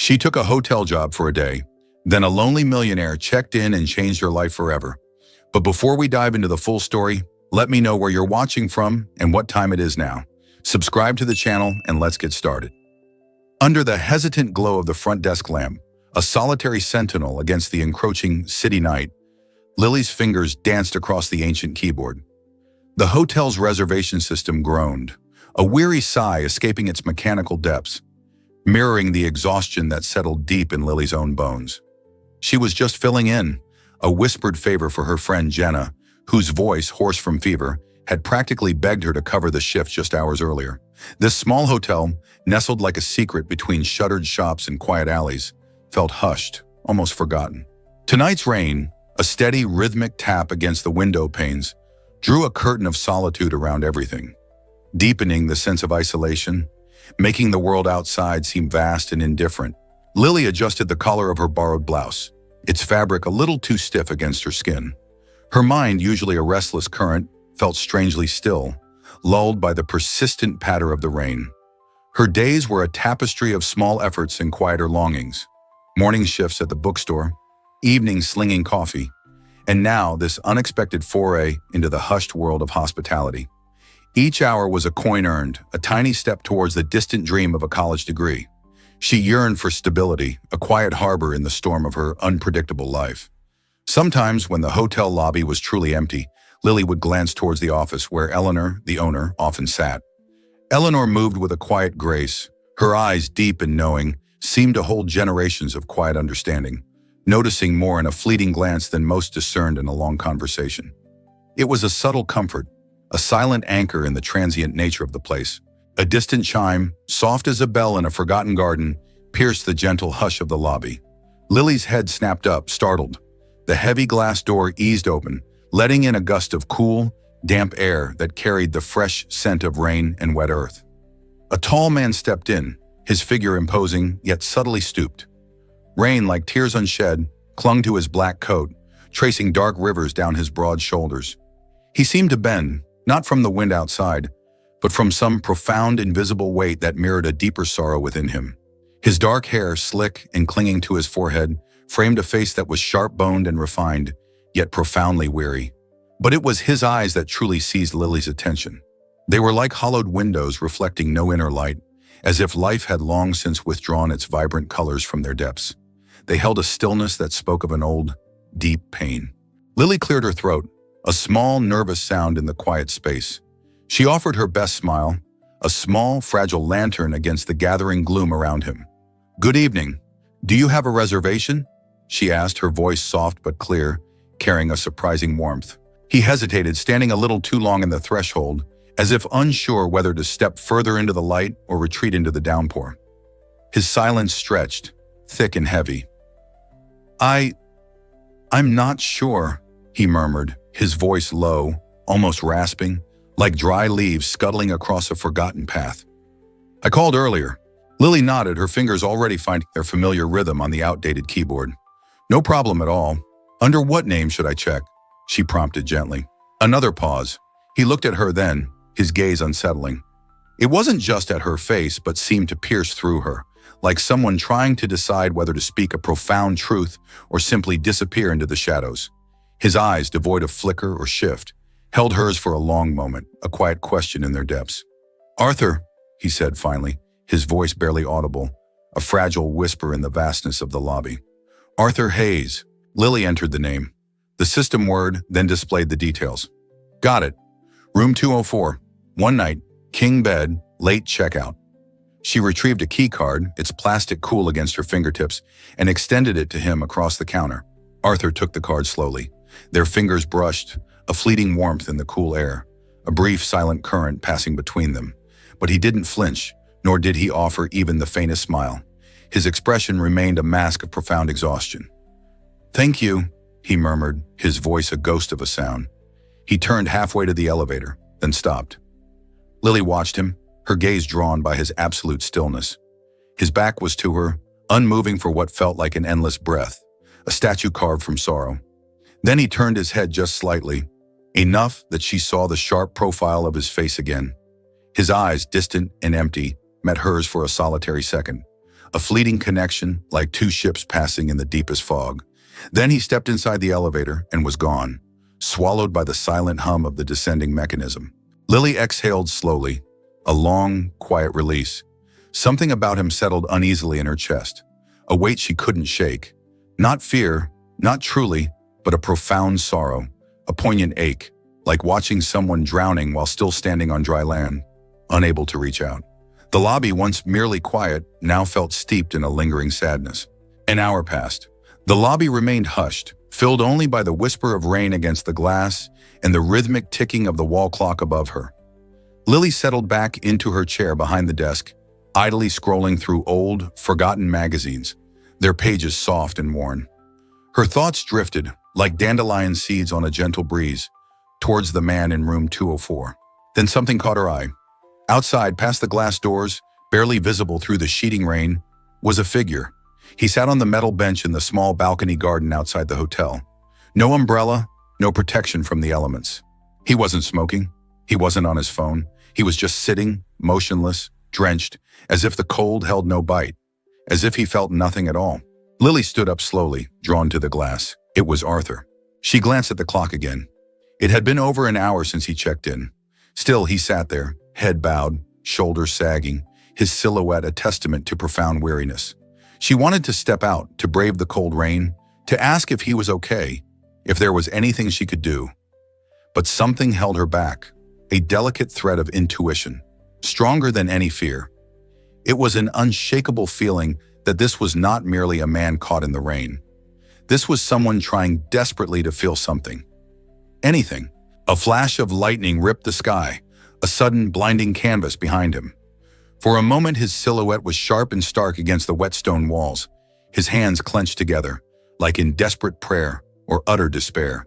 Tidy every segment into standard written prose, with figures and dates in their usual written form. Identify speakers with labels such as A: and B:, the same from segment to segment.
A: She took a hotel job for a day, then a lonely millionaire checked in and changed her life forever. But before we dive into the full story, let me know where you're watching from and what time it is now. Subscribe to the channel and let's get started. Under the hesitant glow of the front desk lamp, a solitary sentinel against the encroaching city night, Lily's fingers danced across the ancient keyboard. The hotel's reservation system groaned, a weary sigh escaping its mechanical depths, mirroring the exhaustion that settled deep in Lily's own bones. She was just filling in, a whispered favor for her friend Jenna, whose voice, hoarse from fever, had practically begged her to cover the shift just hours earlier. This small hotel, nestled like a secret between shuttered shops and quiet alleys, felt hushed, almost forgotten. Tonight's rain, a steady, rhythmic tap against the window panes, drew a curtain of solitude around everything, deepening the sense of isolation, making the world outside seem vast and indifferent. Lily adjusted the collar of her borrowed blouse, its fabric a little too stiff against her skin. Her mind, usually a restless current, felt strangely still, lulled by the persistent patter of the rain. Her days were a tapestry of small efforts and quieter longings. Morning shifts at the bookstore, evenings slinging coffee, and now this unexpected foray into the hushed world of hospitality. Each hour was a coin earned, a tiny step towards the distant dream of a college degree. She yearned for stability, a quiet harbor in the storm of her unpredictable life. Sometimes, when the hotel lobby was truly empty, Lily would glance towards the office where Eleanor, the owner, often sat. Eleanor moved with a quiet grace. Her eyes, deep and knowing, seemed to hold generations of quiet understanding, noticing more in a fleeting glance than most discerned in a long conversation. It was a subtle comfort, a silent anchor in the transient nature of the place. A distant chime, soft as a bell in a forgotten garden, pierced the gentle hush of the lobby. Lily's head snapped up, startled. The heavy glass door eased open, letting in a gust of cool, damp air that carried the fresh scent of rain and wet earth. A tall man stepped in, his figure imposing, yet subtly stooped. Rain, like tears unshed, clung to his black coat, tracing dark rivers down his broad shoulders. He seemed to bend, not from the wind outside, but from some profound, invisible weight that mirrored a deeper sorrow within him. His dark hair, slick and clinging to his forehead, framed a face that was sharp-boned and refined, yet profoundly weary. But it was his eyes that truly seized Lily's attention. They were like hollowed windows reflecting no inner light, as if life had long since withdrawn its vibrant colors from their depths. They held a stillness that spoke of an old, deep pain. Lily cleared her throat, a small, nervous sound in the quiet space. She offered her best smile, a small, fragile lantern against the gathering gloom around him. "Good evening. Do you have a reservation?" she asked, her voice soft but clear, carrying a surprising warmth. He hesitated, standing a little too long in the threshold, as if unsure whether to step further into the light or retreat into the downpour. His silence stretched, thick and heavy. I'm not sure," he murmured, his voice low, almost rasping, like dry leaves scuttling across a forgotten path. "I called earlier." Lily nodded, her fingers already finding their familiar rhythm on the outdated keyboard. "No problem at all. Under what name should I check?" she prompted gently. Another pause. He looked at her then, his gaze unsettling. It wasn't just at her face, but seemed to pierce through her, like someone trying to decide whether to speak a profound truth or simply disappear into the shadows. His eyes, devoid of flicker or shift, held hers for a long moment, a quiet question in their depths. "Arthur," he said finally, his voice barely audible, a fragile whisper in the vastness of the lobby. "Arthur Hayes." Lily entered the name. The system word then displayed the details. "Got it. Room 204. One night, king bed, late checkout." She retrieved a key card, its plastic cool against her fingertips, and extended it to him across the counter. Arthur took the card slowly. Their fingers brushed, a fleeting warmth in the cool air, a brief silent current passing between them. But he didn't flinch, nor did he offer even the faintest smile. His expression remained a mask of profound exhaustion. "Thank you," he murmured, his voice a ghost of a sound. He turned halfway to the elevator, then stopped. Lily watched him, her gaze drawn by his absolute stillness. His back was to her, unmoving for what felt like an endless breath, a statue carved from sorrow. Then he turned his head just slightly, enough that she saw the sharp profile of his face again. His eyes, distant and empty, met hers for a solitary second, a fleeting connection like two ships passing in the deepest fog. Then he stepped inside the elevator and was gone, swallowed by the silent hum of the descending mechanism. Lily exhaled slowly, a long, quiet release. Something about him settled uneasily in her chest, a weight she couldn't shake. Not fear, not truly, but a profound sorrow, a poignant ache, like watching someone drowning while still standing on dry land, unable to reach out. The lobby, once merely quiet, now felt steeped in a lingering sadness. An hour passed. The lobby remained hushed, filled only by the whisper of rain against the glass and the rhythmic ticking of the wall clock above her. Lily settled back into her chair behind the desk, idly scrolling through old, forgotten magazines, their pages soft and worn. Her thoughts drifted, like dandelion seeds on a gentle breeze, towards the man in room 204. Then something caught her eye. Outside, past the glass doors, barely visible through the sheeting rain, was a figure. He sat on the metal bench in the small balcony garden outside the hotel. No umbrella, no protection from the elements. He wasn't smoking. He wasn't on his phone. He was just sitting, motionless, drenched, as if the cold held no bite, as if he felt nothing at all. Lily stood up slowly, drawn to the glass. It was Arthur. She glanced at the clock again. It had been over an hour since he checked in. Still, he sat there, head bowed, shoulders sagging, his silhouette a testament to profound weariness. She wanted to step out, to brave the cold rain, to ask if he was okay, if there was anything she could do. But something held her back, a delicate thread of intuition, stronger than any fear. It was an unshakable feeling that this was not merely a man caught in the rain. This was someone trying desperately to feel something. Anything. A flash of lightning ripped the sky, a sudden blinding canvas behind him. For a moment, his silhouette was sharp and stark against the wet stone walls, his hands clenched together, like in desperate prayer or utter despair.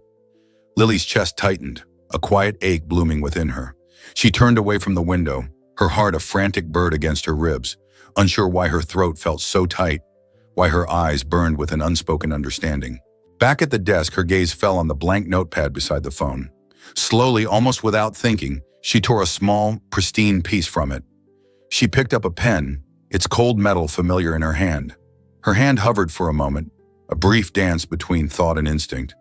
A: Lily's chest tightened, a quiet ache blooming within her. She turned away from the window, her heart a frantic bird against her ribs, unsure why her throat felt so tight, why her eyes burned with an unspoken understanding. Back at the desk, her gaze fell on the blank notepad beside the phone. Slowly, almost without thinking, she tore a small, pristine piece from it. She picked up a pen, its cold metal familiar in her hand. Her hand hovered for a moment, a brief dance between thought and instinct.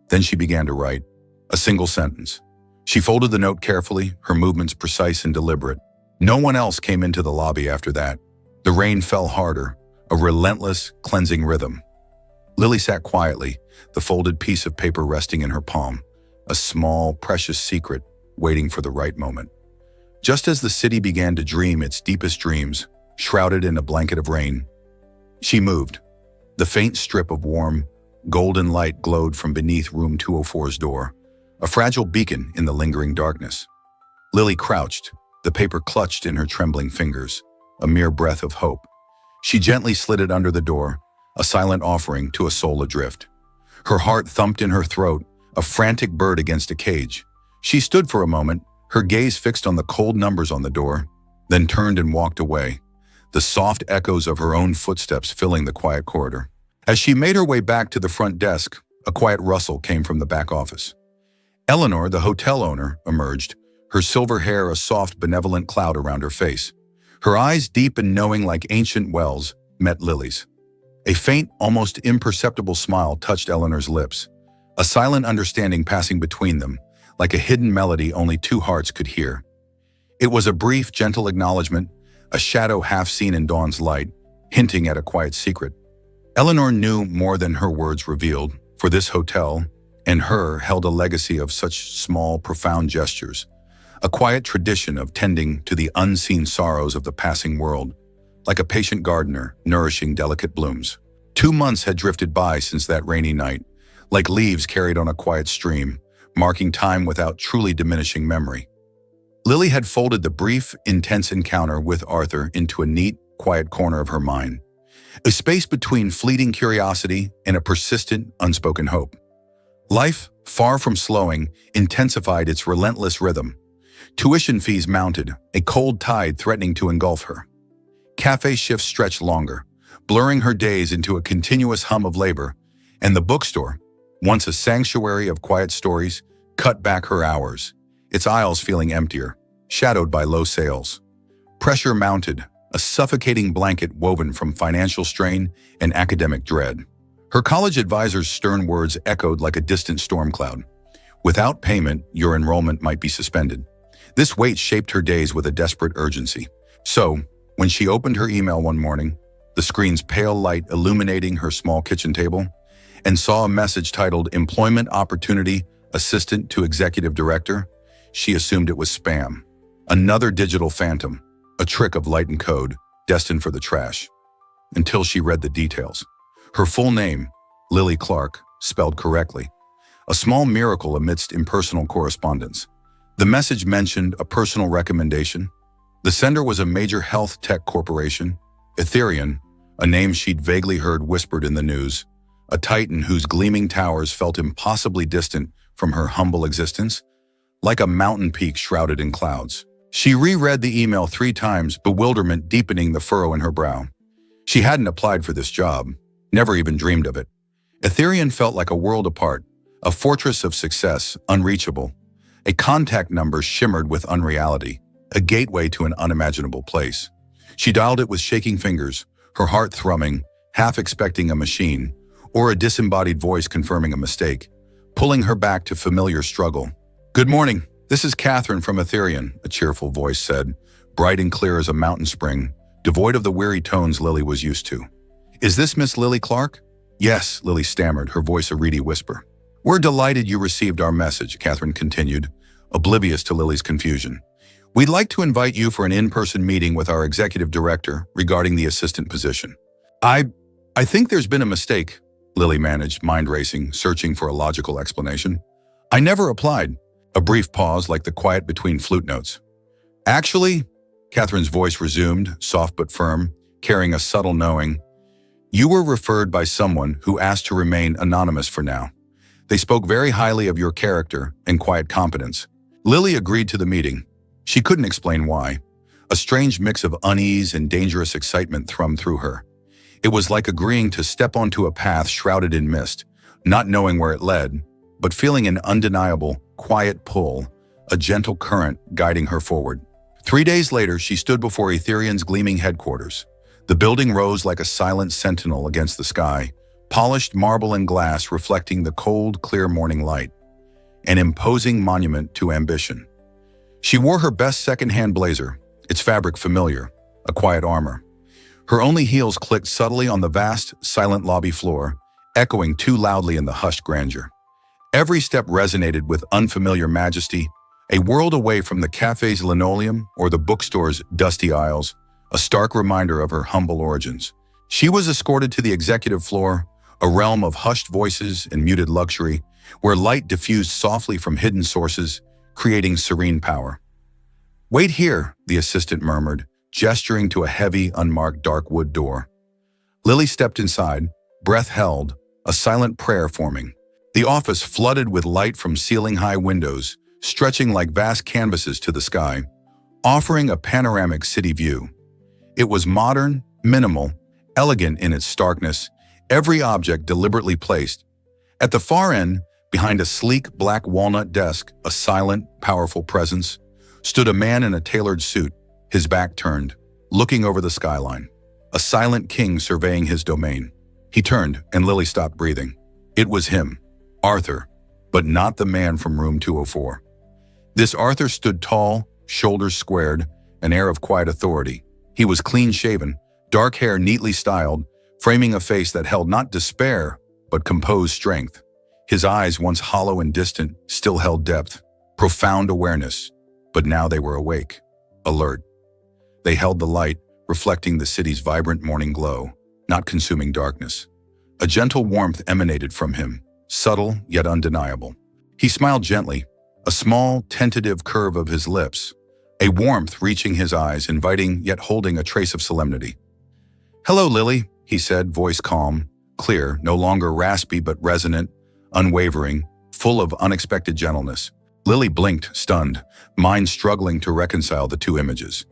A: Then she began to write, a single sentence. She folded the note carefully, her movements precise and deliberate. No one else came into the lobby after that. The rain fell harder, a relentless, cleansing rhythm. Lily sat quietly, the folded piece of paper resting in her palm, a small, precious secret waiting for the right moment. Just as the city began to dream its deepest dreams, shrouded in a blanket of rain, she moved. The faint strip of warm, golden light glowed from beneath room 204's door, a fragile beacon in the lingering darkness. Lily crouched, the paper clutched in her trembling fingers, a mere breath of hope. She gently slid it under the door, a silent offering to a soul adrift. Her heart thumped in her throat, a frantic bird against a cage. She stood for a moment, her gaze fixed on the cold numbers on the door, then turned and walked away, the soft echoes of her own footsteps filling the quiet corridor. As she made her way back to the front desk, a quiet rustle came from the back office. Eleanor, the hotel owner, emerged, her silver hair a soft, benevolent cloud around her face. Her eyes, deep and knowing like ancient wells, met Lily's. A faint, almost imperceptible smile touched Eleanor's lips, a silent understanding passing between them, like a hidden melody only two hearts could hear. It was a brief, gentle acknowledgement, a shadow half seen in dawn's light, hinting at a quiet secret. Eleanor knew more than her words revealed, for this hotel, and her, held a legacy of such small, profound gestures, a quiet tradition of tending to the unseen sorrows of the passing world, like a patient gardener nourishing delicate blooms. 2 months had drifted by since that rainy night, like leaves carried on a quiet stream, marking time without truly diminishing memory. Lily had folded the brief, intense encounter with Arthur into a neat, quiet corner of her mind, a space between fleeting curiosity and a persistent, unspoken hope. Life, far from slowing, intensified its relentless rhythm. Tuition fees mounted, a cold tide threatening to engulf her. Cafe shifts stretched longer, blurring her days into a continuous hum of labor, and the bookstore, once a sanctuary of quiet stories, cut back her hours, its aisles feeling emptier, shadowed by low sales. Pressure mounted, a suffocating blanket woven from financial strain and academic dread. Her college advisor's stern words echoed like a distant storm cloud. Without payment, your enrollment might be suspended. This weight shaped her days with a desperate urgency. So, when she opened her email one morning, the screen's pale light illuminating her small kitchen table, and saw a message titled Employment Opportunity Assistant to Executive Director, she assumed it was spam. Another digital phantom, a trick of light and code, destined for the trash. Until she read the details. Her full name, Lily Clark, spelled correctly. A small miracle amidst impersonal correspondence. The message mentioned a personal recommendation. The sender was a major health tech corporation, Ethereum, a name she'd vaguely heard whispered in the news, a titan whose gleaming towers felt impossibly distant from her humble existence, like a mountain peak shrouded in clouds. She reread the email 3 times, bewilderment deepening the furrow in her brow. She hadn't applied for this job, never even dreamed of it. Ethereum felt like a world apart, a fortress of success, unreachable. A contact number shimmered with unreality, a gateway to an unimaginable place. She dialed it with shaking fingers, her heart thrumming, half expecting a machine, or a disembodied voice confirming a mistake, pulling her back to familiar struggle. "Good morning, this is Catherine from Ethereum," a cheerful voice said, bright and clear as a mountain spring, devoid of the weary tones Lily was used to. "Is this Miss Lily Clark?" "Yes," Lily stammered, her voice a reedy whisper. "We're delighted you received our message," Catherine continued, oblivious to Lily's confusion. "We'd like to invite you for an in-person meeting with our executive director regarding the assistant position." I think there's been a mistake," Lily managed, mind racing, searching for a logical explanation. "I never applied." A brief pause like the quiet between flute notes. "Actually," Catherine's voice resumed, soft but firm, carrying a subtle knowing, "you were referred by someone who asked to remain anonymous for now. They spoke very highly of your character and quiet competence." Lily agreed to the meeting. She couldn't explain why. A strange mix of unease and dangerous excitement thrummed through her. It was like agreeing to step onto a path shrouded in mist, not knowing where it led, but feeling an undeniable, quiet pull, a gentle current guiding her forward. 3 days later, she stood before Ethereum's gleaming headquarters. The building rose like a silent sentinel against the sky, polished marble and glass reflecting the cold, clear morning light. An imposing monument to ambition. She wore her best second-hand blazer, its fabric familiar, a quiet armor. Her only heels clicked subtly on the vast, silent lobby floor, echoing too loudly in the hushed grandeur. Every step resonated with unfamiliar majesty, a world away from the cafe's linoleum or the bookstore's dusty aisles, a stark reminder of her humble origins. She was escorted to the executive floor, a realm of hushed voices and muted luxury, where light diffused softly from hidden sources, creating serene power. "Wait here," the assistant murmured, gesturing to a heavy, unmarked dark wood door. Lily stepped inside, breath held, a silent prayer forming. The office flooded with light from ceiling-high windows, stretching like vast canvases to the sky, offering a panoramic city view. It was modern, minimal, elegant in its starkness, every object deliberately placed. At the far end, behind a sleek black walnut desk, a silent, powerful presence, stood a man in a tailored suit, his back turned, looking over the skyline. A silent king surveying his domain. He turned, and Lily stopped breathing. It was him, Arthur, but not the man from room 204. This Arthur stood tall, shoulders squared, an air of quiet authority. He was clean-shaven, dark hair neatly styled, framing a face that held not despair, but composed strength. His eyes, once hollow and distant, still held depth, profound awareness, but now they were awake, alert. They held the light, reflecting the city's vibrant morning glow, not consuming darkness. A gentle warmth emanated from him, subtle yet undeniable. He smiled gently, a small, tentative curve of his lips, a warmth reaching his eyes, inviting yet holding a trace of solemnity. "Hello, Lily," he said, voice calm, clear, no longer raspy but resonant, unwavering, full of unexpected gentleness. Lily blinked, stunned, mind struggling to reconcile the two images.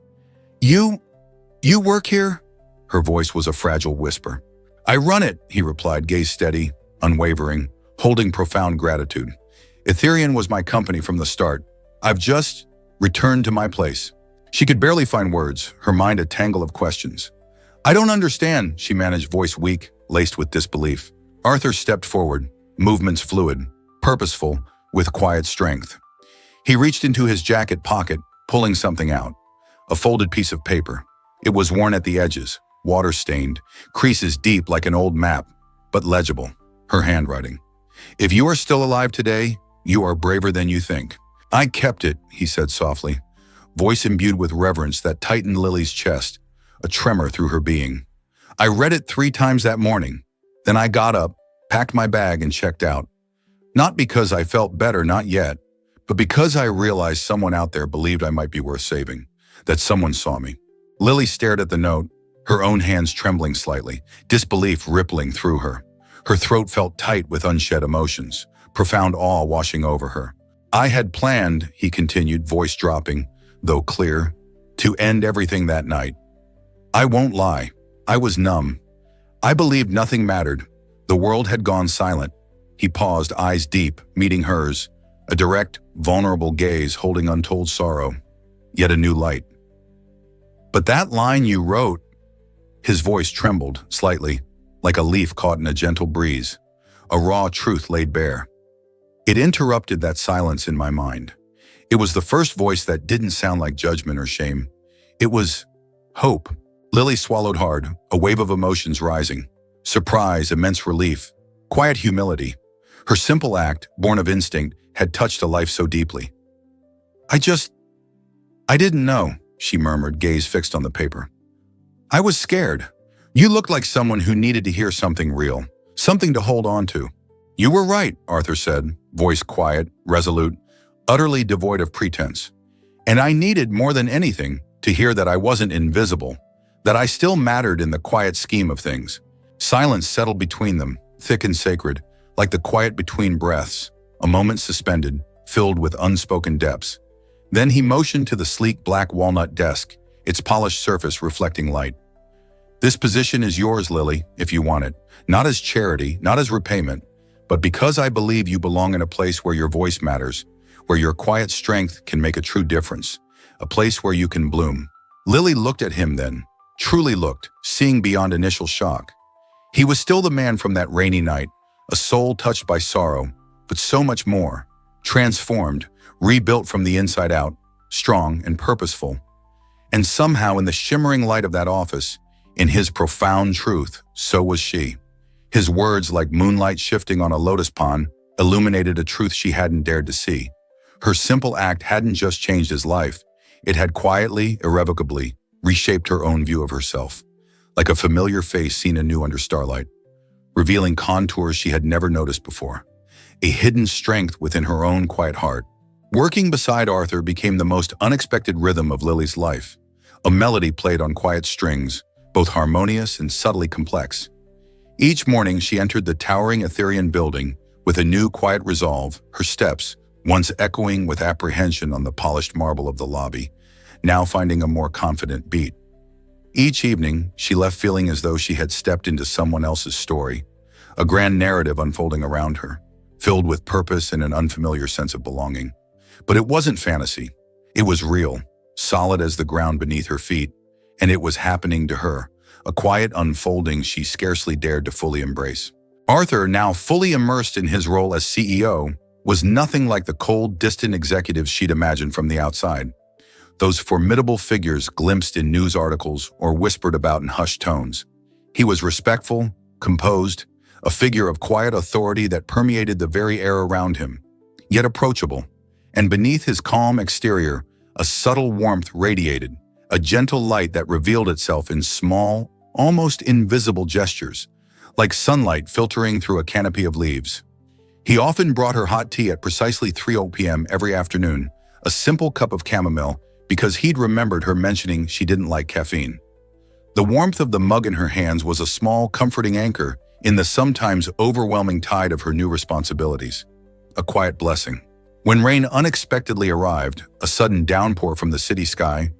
A: You work here?" Her voice was a fragile whisper. "I run it," he replied, gaze steady, unwavering, holding profound gratitude. "Ethereum was my company from the start. I've just returned to my place." She could barely find words, her mind a tangle of questions. I don't understand, she managed, voice weak, laced with disbelief. Arthur stepped forward, movements fluid, purposeful, with quiet strength. He reached into his jacket pocket, pulling something out. A folded piece of paper. It was worn at the edges, water-stained, creases deep like an old map, but legible, her handwriting. If you are still alive today, you are braver than you think. I kept it, he said softly, voice imbued with reverence that tightened Lily's chest, a tremor through her being. I read it 3 times that morning. Then I got up, packed my bag, and checked out. Not because I felt better, not yet, but because I realized someone out there believed I might be worth saving, that someone saw me. Lily stared at the note, her own hands trembling slightly, disbelief rippling through her. Her throat felt tight with unshed emotions, profound awe washing over her. I had planned, he continued, voice dropping, though clear, to end everything that night. I won't lie, I was numb. I believed nothing mattered. The world had gone silent. He paused, eyes deep, meeting hers, a direct, vulnerable gaze holding untold sorrow, yet a new light. But that line you wrote, his voice trembled slightly, like a leaf caught in a gentle breeze, a raw truth laid bare. It interrupted that silence in my mind. It was the first voice that didn't sound like judgment or shame. It was hope. Lily swallowed hard, a wave of emotions rising. Surprise, immense relief, quiet humility. Her simple act, born of instinct, had touched a life so deeply. I didn't know, she murmured, gaze fixed on the paper. I was scared. You looked like someone who needed to hear something real, something to hold on to. You were right, Arthur said, voice quiet, resolute, utterly devoid of pretense. And I needed more than anything to hear that I wasn't invisible, that I still mattered in the quiet scheme of things. Silence settled between them, thick and sacred, like the quiet between breaths, a moment suspended, filled with unspoken depths. Then he motioned to the sleek black walnut desk, its polished surface reflecting light. This position is yours, Lily, if you want it, not as charity, not as repayment, but because I believe you belong in a place where your voice matters, where your quiet strength can make a true difference, a place where you can bloom. Lily looked at him then, truly looked, seeing beyond initial shock. He was still the man from that rainy night, a soul touched by sorrow, but so much more, transformed, rebuilt from the inside out, strong and purposeful. And somehow in the shimmering light of that office, in his profound truth, so was she. His words, like moonlight shifting on a lotus pond, illuminated a truth she hadn't dared to see. Her simple act hadn't just changed his life. It had quietly, irrevocably, reshaped her own view of herself, like a familiar face seen anew under starlight, revealing contours she had never noticed before, a hidden strength within her own quiet heart. Working beside Arthur became the most unexpected rhythm of Lily's life, a melody played on quiet strings, both harmonious and subtly complex. Each morning she entered the towering Etherean building with a new quiet resolve, her steps, once echoing with apprehension on the polished marble of the lobby, now finding a more confident beat. Each evening, she left feeling as though she had stepped into someone else's story, a grand narrative unfolding around her, filled with purpose and an unfamiliar sense of belonging. But it wasn't fantasy. It was real, solid as the ground beneath her feet, and it was happening to her, a quiet unfolding she scarcely dared to fully embrace. Arthur, now fully immersed in his role as CEO, was nothing like the cold, distant executives she'd imagined from the outside. Those formidable figures glimpsed in news articles or whispered about in hushed tones. He was respectful, composed, a figure of quiet authority that permeated the very air around him, yet approachable. And beneath his calm exterior, a subtle warmth radiated, a gentle light that revealed itself in small, almost invisible gestures, like sunlight filtering through a canopy of leaves. He often brought her hot tea at precisely 3 p.m. every afternoon, a simple cup of chamomile, because he'd remembered her mentioning she didn't like caffeine. The warmth of the mug in her hands was a small, comforting anchor in the sometimes overwhelming tide of her new responsibilities, a quiet blessing. When rain unexpectedly arrived, a sudden downpour from the city sky,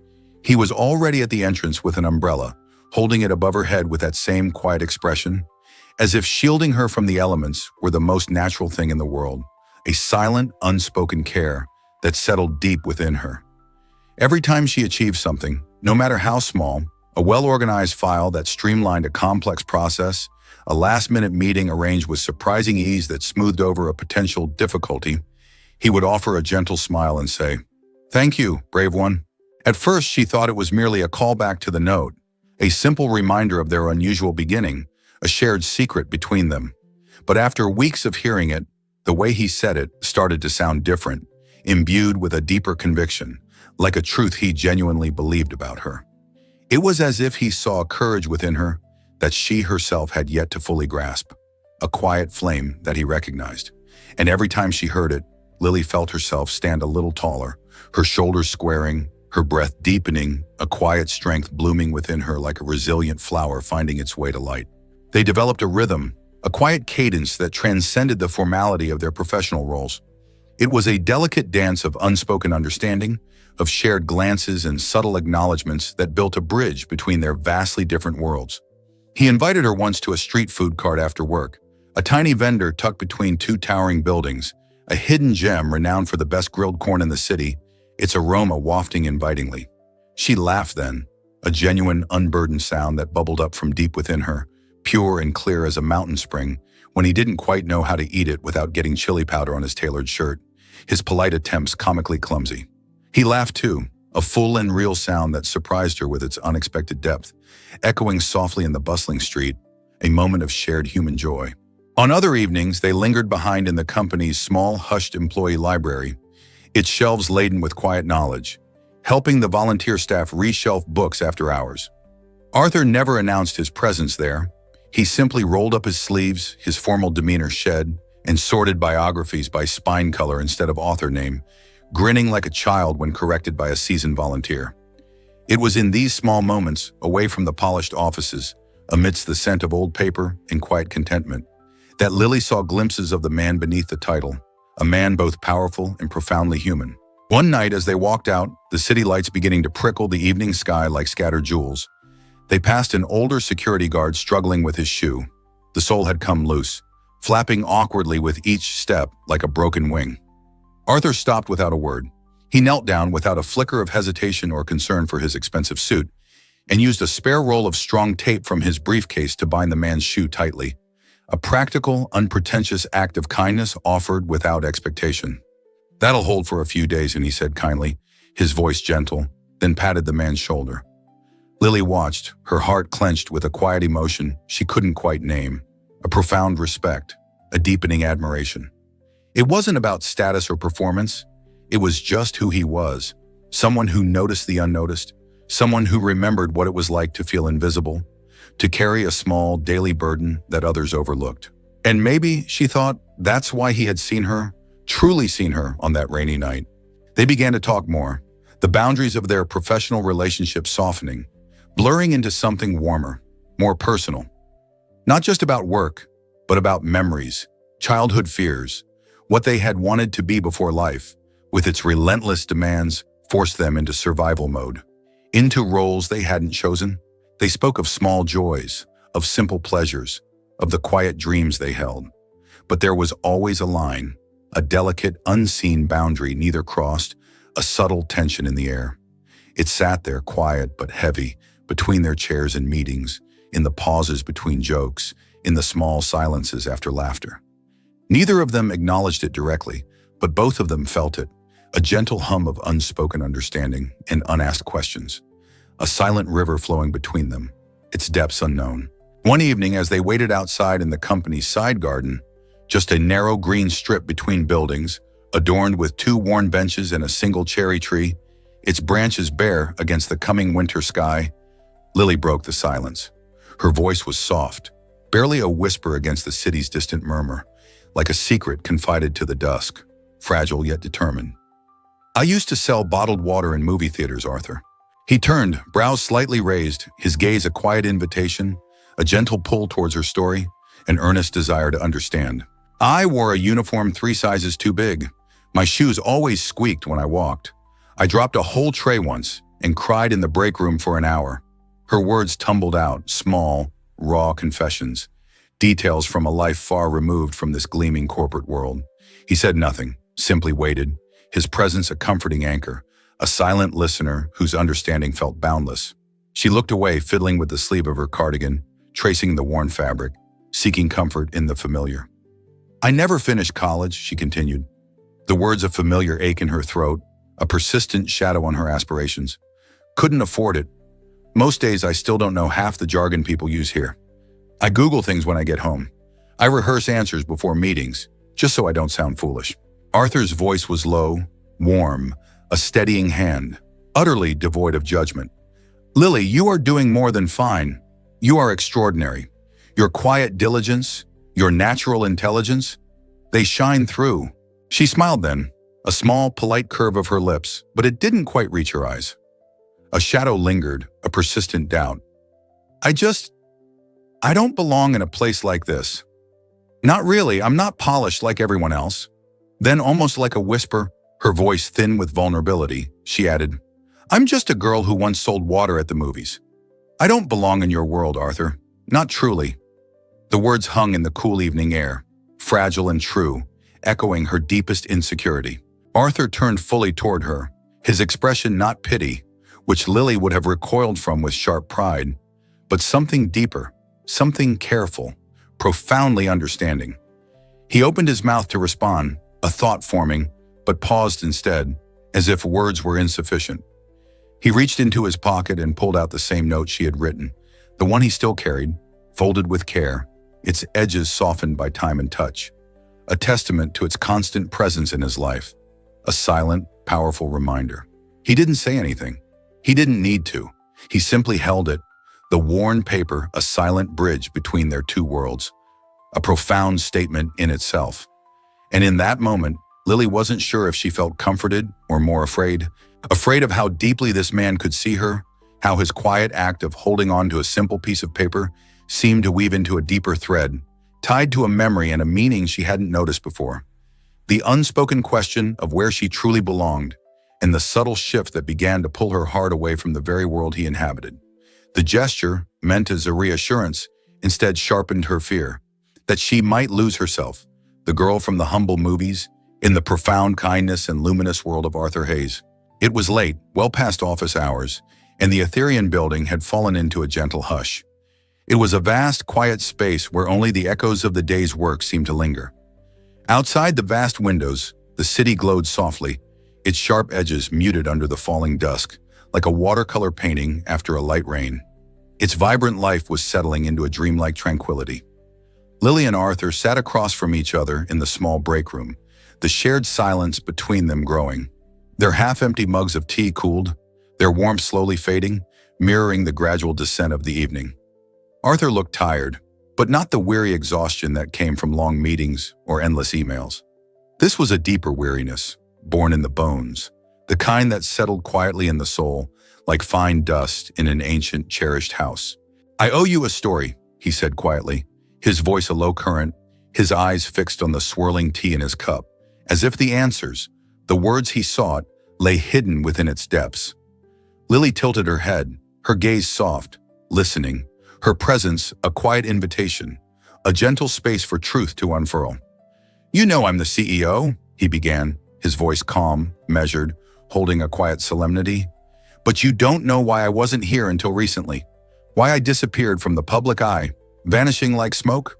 A: he was already at the entrance with an umbrella, holding it above her head with that same quiet expression, as if shielding her from the elements were the most natural thing in the world, a silent, unspoken care that settled deep within her. Every time she achieved something, no matter how small, a well-organized file that streamlined a complex process, a last-minute meeting arranged with surprising ease that smoothed over a potential difficulty, he would offer a gentle smile and say, "Thank you, brave one." At first, she thought it was merely a callback to the note, a simple reminder of their unusual beginning, a shared secret between them. But after weeks of hearing it, the way he said it started to sound different, imbued with a deeper conviction, like a truth he genuinely believed about her. It was as if he saw a courage within her that she herself had yet to fully grasp, a quiet flame that he recognized. And every time she heard it, Lily felt herself stand a little taller, her shoulders squaring, her breath deepening, a quiet strength blooming within her like a resilient flower finding its way to light. They developed a rhythm, a quiet cadence that transcended the formality of their professional roles. It was a delicate dance of unspoken understanding, of shared glances and subtle acknowledgments that built a bridge between their vastly different worlds. He invited her once to a street food cart after work, a tiny vendor tucked between two towering buildings, a hidden gem renowned for the best grilled corn in the city, its aroma wafting invitingly. She laughed then, a genuine, unburdened sound that bubbled up from deep within her, pure and clear as a mountain spring, when he didn't quite know how to eat it without getting chili powder on his tailored shirt, his polite attempts comically clumsy. He laughed too, a full and real sound that surprised her with its unexpected depth, echoing softly in the bustling street, a moment of shared human joy. On other evenings, they lingered behind in the company's small, hushed employee library, its shelves laden with quiet knowledge, helping the volunteer staff reshelf books after hours. Arthur never announced his presence there. He simply rolled up his sleeves, his formal demeanor shed, and sorted biographies by spine color instead of author name, grinning like a child when corrected by a seasoned volunteer. It was in these small moments, away from the polished offices, amidst the scent of old paper and quiet contentment, that Lily saw glimpses of the man beneath the title, a man both powerful and profoundly human. One night as they walked out, the city lights beginning to prickle the evening sky like scattered jewels, they passed an older security guard struggling with his shoe. The sole had come loose, flapping awkwardly with each step like a broken wing. Arthur stopped without a word. He knelt down without a flicker of hesitation or concern for his expensive suit, and used a spare roll of strong tape from his briefcase to bind the man's shoe tightly. A practical, unpretentious act of kindness offered without expectation. "That'll hold for a few days," and he said kindly, his voice gentle, then patted the man's shoulder. Lily watched, her heart clenched with a quiet emotion she couldn't quite name, a profound respect, a deepening admiration. It wasn't about status or performance. It was just who he was, someone who noticed the unnoticed, someone who remembered what it was like to feel invisible, to carry a small daily burden that others overlooked. And maybe, she thought, that's why he had seen her, truly seen her on that rainy night. They began to talk more, the boundaries of their professional relationship softening, blurring into something warmer, more personal. Not just about work, but about memories, childhood fears, what they had wanted to be before life, with its relentless demands, forced them into survival mode, into roles they hadn't chosen. They spoke of small joys, of simple pleasures, of the quiet dreams they held. But there was always a line, a delicate, unseen boundary neither crossed, a subtle tension in the air. It sat there quiet but heavy, between their chairs in meetings, in the pauses between jokes, in the small silences after laughter. Neither of them acknowledged it directly, but both of them felt it, a gentle hum of unspoken understanding and unasked questions, a silent river flowing between them, its depths unknown. One evening, as they waited outside in the company's side garden, just a narrow green strip between buildings, adorned with two worn benches and a single cherry tree, its branches bare against the coming winter sky, Lily broke the silence. Her voice was soft, barely a whisper against the city's distant murmur, like a secret confided to the dusk, fragile yet determined. "I used to sell bottled water in movie theaters, Arthur." He turned, brows slightly raised, his gaze a quiet invitation, a gentle pull towards her story, an earnest desire to understand. "I wore a uniform 3 sizes too big. My shoes always squeaked when I walked. I dropped a whole tray once and cried in the break room for an hour." Her words tumbled out, small, raw confessions, details from a life far removed from this gleaming corporate world. He said nothing, simply waited, his presence a comforting anchor, a silent listener whose understanding felt boundless. She looked away, fiddling with the sleeve of her cardigan, tracing the worn fabric, seeking comfort in the familiar. "I never finished college," she continued. The words a familiar ache in her throat, a persistent shadow on her aspirations. "Couldn't afford it. Most days I still don't know half the jargon people use here. I Google things when I get home. I rehearse answers before meetings, just so I don't sound foolish." Arthur's voice was low, warm, a steadying hand, utterly devoid of judgment. "Lily, you are doing more than fine. You are extraordinary. Your quiet diligence, your natural intelligence, they shine through." She smiled then, a small, polite curve of her lips, but it didn't quite reach her eyes. A shadow lingered, a persistent doubt. I don't belong in a place like this. Not really, I'm not polished like everyone else." Then, almost like a whisper, her voice thin with vulnerability, she added, "I'm just a girl who once sold water at the movies. I don't belong in your world, Arthur. Not truly." The words hung in the cool evening air, fragile and true, echoing her deepest insecurity. Arthur turned fully toward her, his expression not pity, which Lily would have recoiled from with sharp pride, but something deeper, something careful, profoundly understanding. He opened his mouth to respond, a thought forming, but paused instead, as if words were insufficient. He reached into his pocket and pulled out the same note she had written, the one he still carried, folded with care, its edges softened by time and touch, a testament to its constant presence in his life, a silent, powerful reminder. He didn't say anything. He didn't need to. He simply held it, the worn paper a silent bridge between their two worlds, a profound statement in itself. And in that moment, Lily wasn't sure if she felt comforted or more afraid of how deeply this man could see her, how his quiet act of holding on to a simple piece of paper seemed to weave into a deeper thread, tied to a memory and a meaning she hadn't noticed before. The unspoken question of where she truly belonged, and the subtle shift that began to pull her heart away from the very world he inhabited. The gesture, meant as a reassurance, instead sharpened her fear that she might lose herself, the girl from the humble movies, in the profound kindness and luminous world of Arthur Hayes. It was late, well past office hours, and the Etherean building had fallen into a gentle hush. It was a vast, quiet space where only the echoes of the day's work seemed to linger. Outside the vast windows, the city glowed softly, its sharp edges muted under the falling dusk, like a watercolor painting after a light rain. Its vibrant life was settling into a dreamlike tranquility. Lily and Arthur sat across from each other in the small break room, the shared silence between them growing. Their half-empty mugs of tea cooled, their warmth slowly fading, mirroring the gradual descent of the evening. Arthur looked tired, but not the weary exhaustion that came from long meetings or endless emails. This was a deeper weariness, born in the bones, the kind that settled quietly in the soul, like fine dust in an ancient, cherished house. "I owe you a story," he said quietly, his voice a low current, his eyes fixed on the swirling tea in his cup, as if the answers, the words he sought, lay hidden within its depths. Lily tilted her head, her gaze soft, listening, her presence a quiet invitation, a gentle space for truth to unfurl. "You know I'm the CEO," he began, his voice calm, measured, holding a quiet solemnity. "But you don't know why I wasn't here until recently, why I disappeared from the public eye, vanishing like smoke?"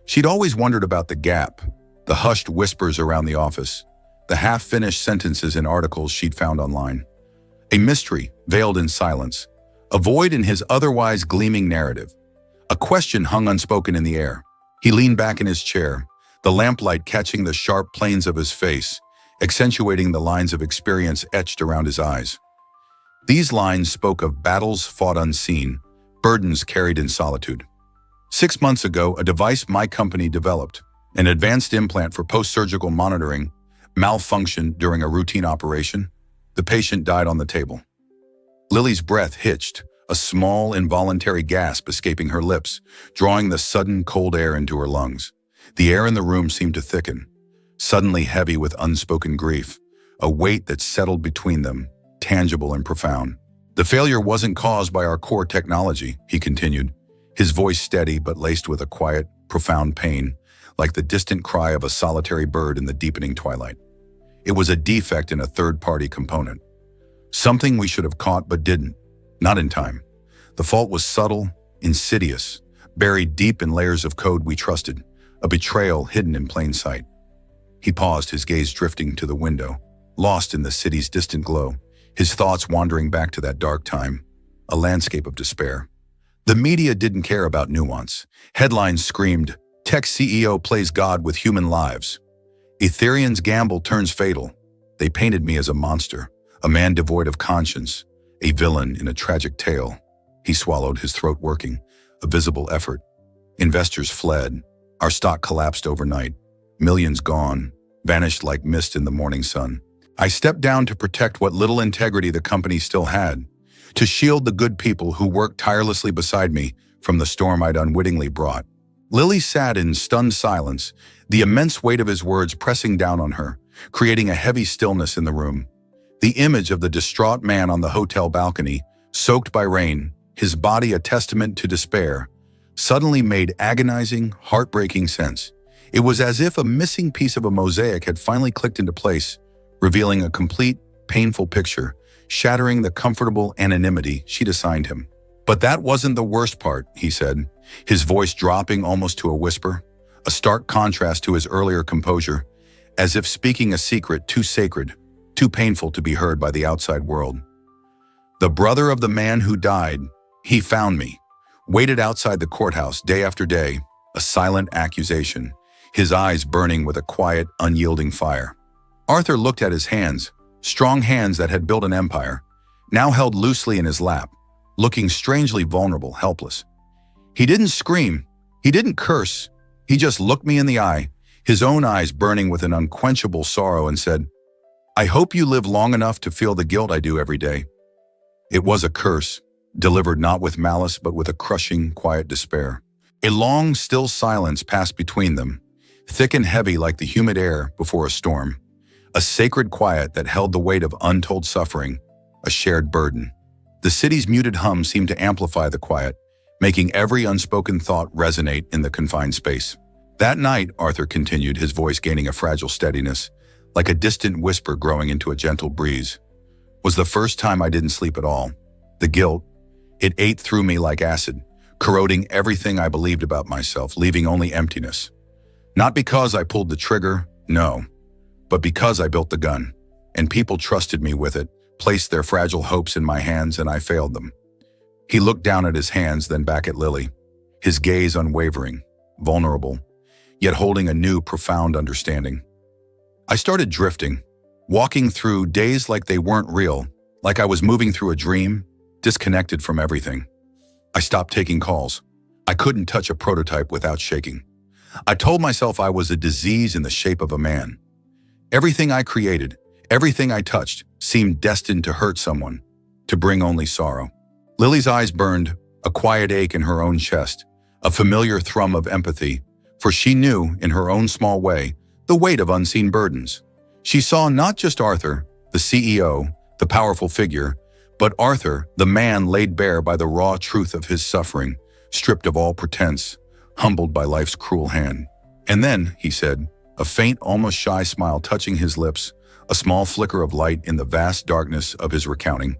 A: She'd always wondered about the gap, the hushed whispers around the office, the half-finished sentences in articles she'd found online. A mystery veiled in silence, a void in his otherwise gleaming narrative. A question hung unspoken in the air. He leaned back in his chair, the lamplight catching the sharp planes of his face, accentuating the lines of experience etched around his eyes. These lines spoke of battles fought unseen, burdens carried in solitude. 6 months ago, a device my company developed, an advanced implant for post-surgical monitoring, malfunctioned during a routine operation. The patient died on the table. Lily's breath hitched, a small, involuntary gasp escaping her lips, drawing the sudden cold air into her lungs. The air in the room seemed to thicken, suddenly heavy with unspoken grief, a weight that settled between them, tangible and profound. "The failure wasn't caused by our core technology," he continued, his voice steady but laced with a quiet, profound pain, like the distant cry of a solitary bird in the deepening twilight. "It was a defect in a third-party component. Something we should have caught but didn't. Not in time. The fault was subtle, insidious, buried deep in layers of code we trusted, a betrayal hidden in plain sight. He paused, his gaze drifting to the window, lost in the city's distant glow, his thoughts wandering back to that dark time, a landscape of despair. The media didn't care about nuance. Headlines screamed, "Tech CEO plays God with human lives. Ethereum's gamble turns fatal." They painted me as a monster, a man devoid of conscience, a villain in a tragic tale. He swallowed, his throat working, a visible effort. Investors fled. Our stock collapsed overnight. Millions gone, vanished like mist in the morning sun. I stepped down to protect what little integrity the company still had, to shield the good people who worked tirelessly beside me from the storm I'd unwittingly brought. Lily sat in stunned silence, the immense weight of his words pressing down on her, creating a heavy stillness in the room. The image of the distraught man on the hotel balcony, soaked by rain, his body a testament to despair, suddenly made agonizing, heartbreaking sense. It was as if a missing piece of a mosaic had finally clicked into place, revealing a complete, painful picture, shattering the comfortable anonymity she'd assigned him. "But that wasn't the worst part," he said, his voice dropping almost to a whisper, a stark contrast to his earlier composure, as if speaking a secret too sacred, too painful to be heard by the outside world. "The brother of the man who died, he found me, waited outside the courthouse day after day, a silent accusation, his eyes burning with a quiet, unyielding fire." Arthur looked at his hands, strong hands that had built an empire, now held loosely in his lap, looking strangely vulnerable, helpless. He didn't scream, he didn't curse, he just looked me in the eye, his own eyes burning with an unquenchable sorrow, and said, "I hope you live long enough to feel the guilt I do every day." It was a curse, delivered not with malice but with a crushing, quiet despair. A long, still silence passed between them, thick and heavy like the humid air before a storm. A sacred quiet that held the weight of untold suffering, a shared burden. The city's muted hum seemed to amplify the quiet, making every unspoken thought resonate in the confined space. "That night," Arthur continued, his voice gaining a fragile steadiness, like a distant whisper growing into a gentle breeze, "was the first time I didn't sleep at all. The guilt, it ate through me like acid, corroding everything I believed about myself, leaving only emptiness. Not because I pulled the trigger, no, but because I built the gun, and people trusted me with it, placed their fragile hopes in my hands, and I failed them." He looked down at his hands, then back at Lily, his gaze unwavering, vulnerable, yet holding a new, profound understanding. "I started drifting, walking through days like they weren't real, like I was moving through a dream, disconnected from everything. I stopped taking calls. I couldn't touch a prototype without shaking. I told myself I was a disease in the shape of a man. Everything I created, everything I touched, seemed destined to hurt someone, to bring only sorrow." Lily's eyes burned, a quiet ache in her own chest, a familiar thrum of empathy, for she knew, in her own small way, the weight of unseen burdens. She saw not just Arthur, the CEO, the powerful figure, but Arthur, the man laid bare by the raw truth of his suffering, stripped of all pretense, humbled by life's cruel hand. "And then," he said, a faint, almost shy smile touching his lips, a small flicker of light in the vast darkness of his recounting,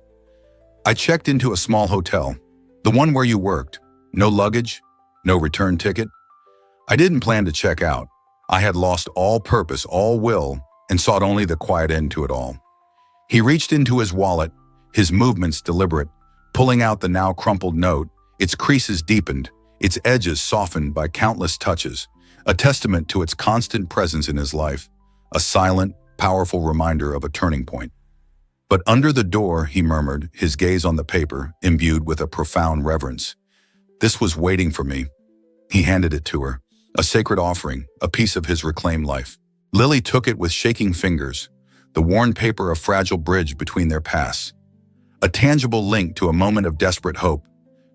A: "I checked into a small hotel, the one where you worked. No luggage, no return ticket. I didn't plan to check out. I had lost all purpose, all will, and sought only the quiet end to it all." He reached into his wallet, his movements deliberate, pulling out the now crumpled note, its creases deepened, its edges softened by countless touches, a testament to its constant presence in his life, a silent, powerful reminder of a turning point. "But under the door," he murmured, his gaze on the paper, imbued with a profound reverence. "This was waiting for me." He handed it to her, a sacred offering, a piece of his reclaimed life. Lily took it with shaking fingers, the worn paper a fragile bridge between their paths, a tangible link to a moment of desperate hope,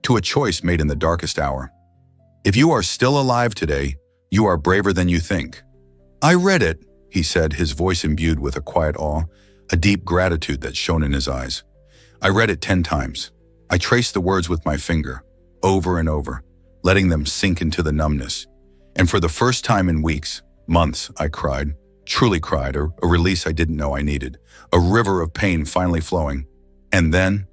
A: to a choice made in the darkest hour. "If you are still alive today, you are braver than you think." "I read it," he said, his voice imbued with a quiet awe, a deep gratitude that shone in his eyes. "I read it 10 times. I traced the words with my finger, over and over, letting them sink into the numbness. And for the first time in weeks, months, I cried, truly cried, a release I didn't know I needed, a river of pain finally flowing. And then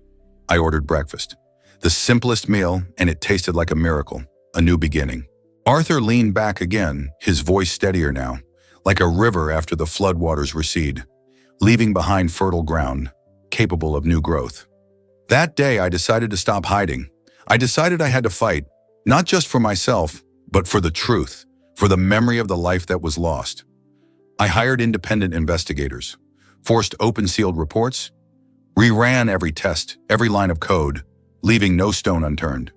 A: I ordered breakfast. The simplest meal, and it tasted like a miracle, a new beginning. Arthur leaned back again, his voice steadier now, like a river after the floodwaters recede, leaving behind fertile ground, capable of new growth. That day, I decided to stop hiding. I decided I had to fight, not just for myself, but for the truth, for the memory of the life that was lost. I hired independent investigators, forced open-sealed reports, reran every test, every line of code, leaving no stone unturned.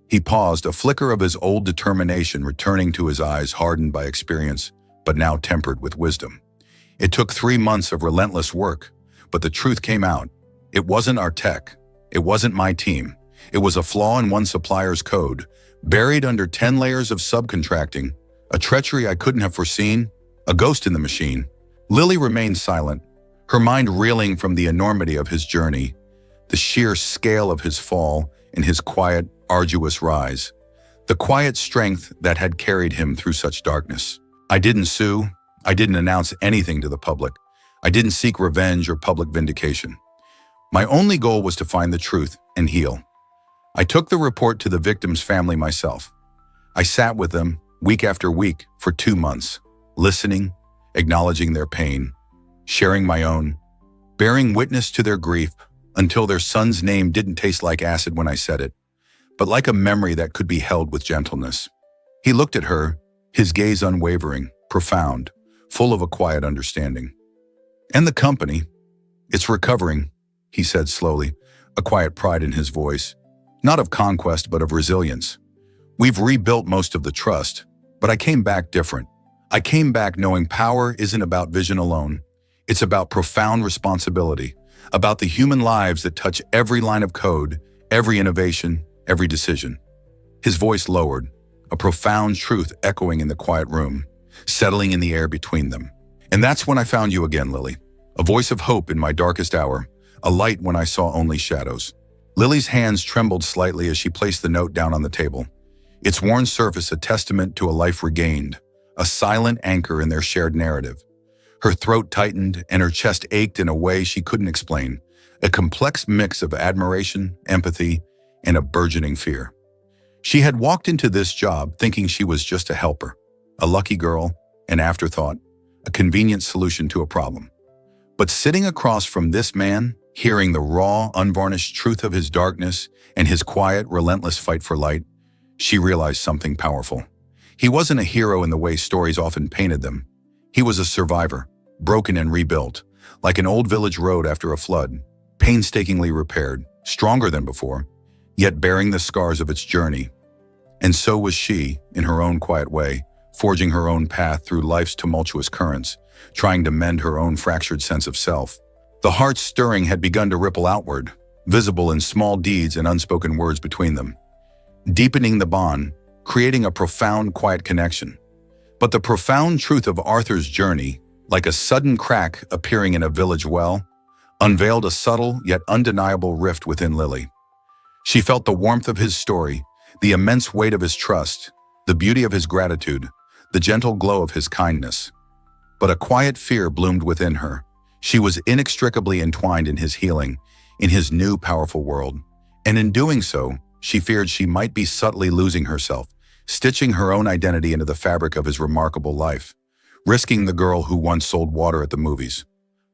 A: He paused, a flicker of his old determination returning to his eyes, hardened by experience, but now tempered with wisdom. It took 3 months of relentless work, but the truth came out. It wasn't our tech. It wasn't my team. It was a flaw in one supplier's code, buried under 10 layers of subcontracting, a treachery I couldn't have foreseen, a ghost in the machine. Lily remained silent, her mind reeling from the enormity of his journey, the sheer scale of his fall and his quiet, arduous rise, the quiet strength that had carried him through such darkness. I didn't sue. I didn't announce anything to the public. I didn't seek revenge or public vindication. My only goal was to find the truth and heal. I took the report to the victim's family myself. I sat with them week after week for 2 months, listening, acknowledging their pain, sharing my own, bearing witness to their grief until their son's name didn't taste like acid when I said it, but like a memory that could be held with gentleness. He looked at her, his gaze unwavering, profound, full of a quiet understanding. And the company, it's recovering, he said slowly, a quiet pride in his voice, not of conquest but of resilience. We've rebuilt most of the trust, but I came back different. I came back knowing power isn't about vision alone. It's about profound responsibility, about the human lives that touch every line of code, every innovation, every decision. His voice lowered, a profound truth echoing in the quiet room, settling in the air between them. And that's when I found you again, Lily. A voice of hope in my darkest hour, a light when I saw only shadows. Lily's hands trembled slightly as she placed the note down on the table, its worn surface a testament to a life regained, a silent anchor in their shared narrative. Her throat tightened and her chest ached in a way she couldn't explain, a complex mix of admiration, empathy, and a burgeoning fear. She had walked into this job thinking she was just a helper, a lucky girl, an afterthought, a convenient solution to a problem. But sitting across from this man, hearing the raw, unvarnished truth of his darkness and his quiet, relentless fight for light, she realized something powerful. He wasn't a hero in the way stories often painted them. He was a survivor, broken and rebuilt, like an old village road after a flood, painstakingly repaired, stronger than before, yet bearing the scars of its journey. And so was she, in her own quiet way, forging her own path through life's tumultuous currents, trying to mend her own fractured sense of self. The heart's stirring had begun to ripple outward, visible in small deeds and unspoken words between them, deepening the bond, creating a profound, quiet connection. But the profound truth of Arthur's journey, like a sudden crack appearing in a village well, unveiled a subtle yet undeniable rift within Lily. She felt the warmth of his story, the immense weight of his trust, the beauty of his gratitude, the gentle glow of his kindness. But a quiet fear bloomed within her. She was inextricably entwined in his healing, in his new powerful world. And in doing so, she feared she might be subtly losing herself, stitching her own identity into the fabric of his remarkable life, risking the girl who once sold water at the movies,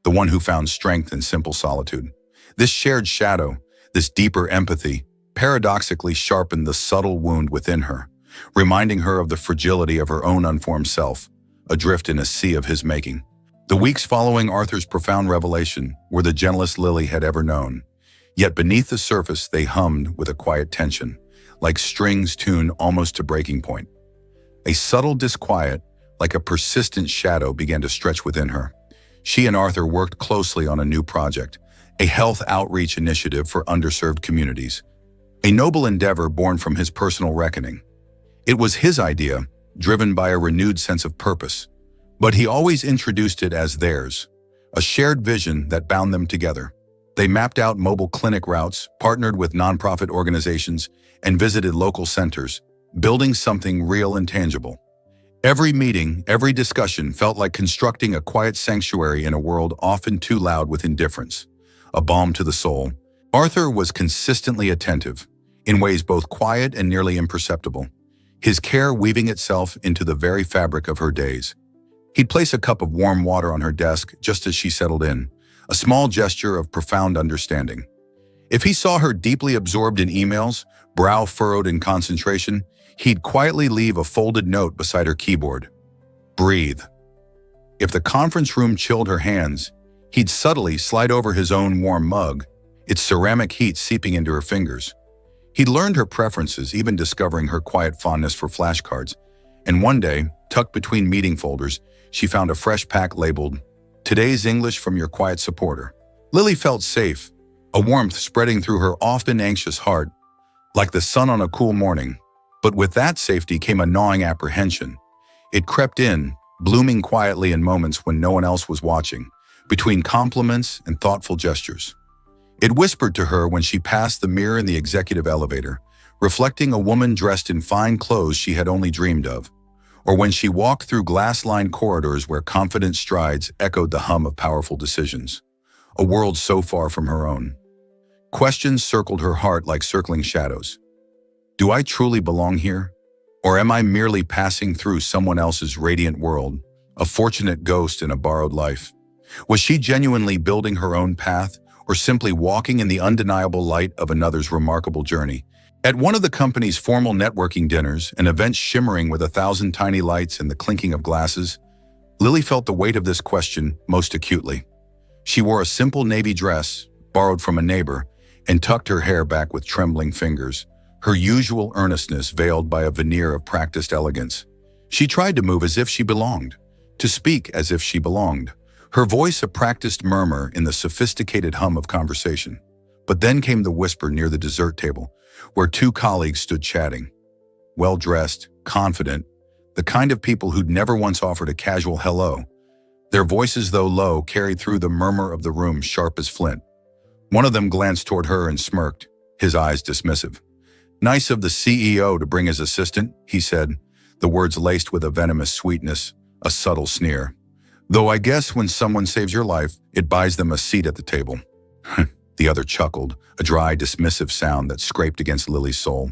A: the one who found strength in simple solitude. This shared shadow, this deeper empathy, paradoxically sharpened the subtle wound within her, reminding her of the fragility of her own unformed self, adrift in a sea of his making. The weeks following Arthur's profound revelation were the gentlest Lily had ever known, yet beneath the surface they hummed with a quiet tension, like strings tuned almost to breaking point. A subtle disquiet, like a persistent shadow, began to stretch within her. She and Arthur worked closely on a new project, a health outreach initiative for underserved communities, a noble endeavor born from his personal reckoning. It was his idea, driven by a renewed sense of purpose, but he always introduced it as theirs, a shared vision that bound them together. They mapped out mobile clinic routes, partnered with nonprofit organizations, and visited local centers, building something real and tangible. Every meeting, every discussion felt like constructing a quiet sanctuary in a world often too loud with indifference, a balm to the soul. Arthur was consistently attentive, in ways both quiet and nearly imperceptible, his care weaving itself into the very fabric of her days. He'd place a cup of warm water on her desk just as she settled in, a small gesture of profound understanding. If he saw her deeply absorbed in emails, brow furrowed in concentration, he'd quietly leave a folded note beside her keyboard. Breathe. If the conference room chilled her hands, he'd subtly slide over his own warm mug, its ceramic heat seeping into her fingers. He'd learned her preferences, even discovering her quiet fondness for flashcards. And one day, tucked between meeting folders, she found a fresh pack labeled, "Today's English from your quiet supporter." Lily felt safe, a warmth spreading through her often anxious heart, like the sun on a cool morning. But with that safety came a gnawing apprehension. It crept in, blooming quietly in moments when no one else was watching, between compliments and thoughtful gestures. It whispered to her when she passed the mirror in the executive elevator, reflecting a woman dressed in fine clothes she had only dreamed of, or when she walked through glass-lined corridors where confident strides echoed the hum of powerful decisions, a world so far from her own. Questions circled her heart like circling shadows. Do I truly belong here? Or am I merely passing through someone else's radiant world, a fortunate ghost in a borrowed life? Was she genuinely building her own path, or simply walking in the undeniable light of another's remarkable journey? At one of the company's formal networking dinners, an event shimmering with 1,000 tiny lights and the clinking of glasses, Lily felt the weight of this question most acutely. She wore a simple navy dress, borrowed from a neighbor, and tucked her hair back with trembling fingers, her usual earnestness veiled by a veneer of practiced elegance. She tried to move as if she belonged, to speak as if she belonged, her voice a practiced murmur in the sophisticated hum of conversation. But then came the whisper near the dessert table, where two colleagues stood chatting. Well-dressed, confident, the kind of people who'd never once offered a casual hello. Their voices, though low, carried through the murmur of the room sharp as flint. One of them glanced toward her and smirked, his eyes dismissive. "Nice of the CEO to bring his assistant," he said, the words laced with a venomous sweetness, a subtle sneer. "Though I guess when someone saves your life, it buys them a seat at the table." The other chuckled, a dry, dismissive sound that scraped against Lily's soul.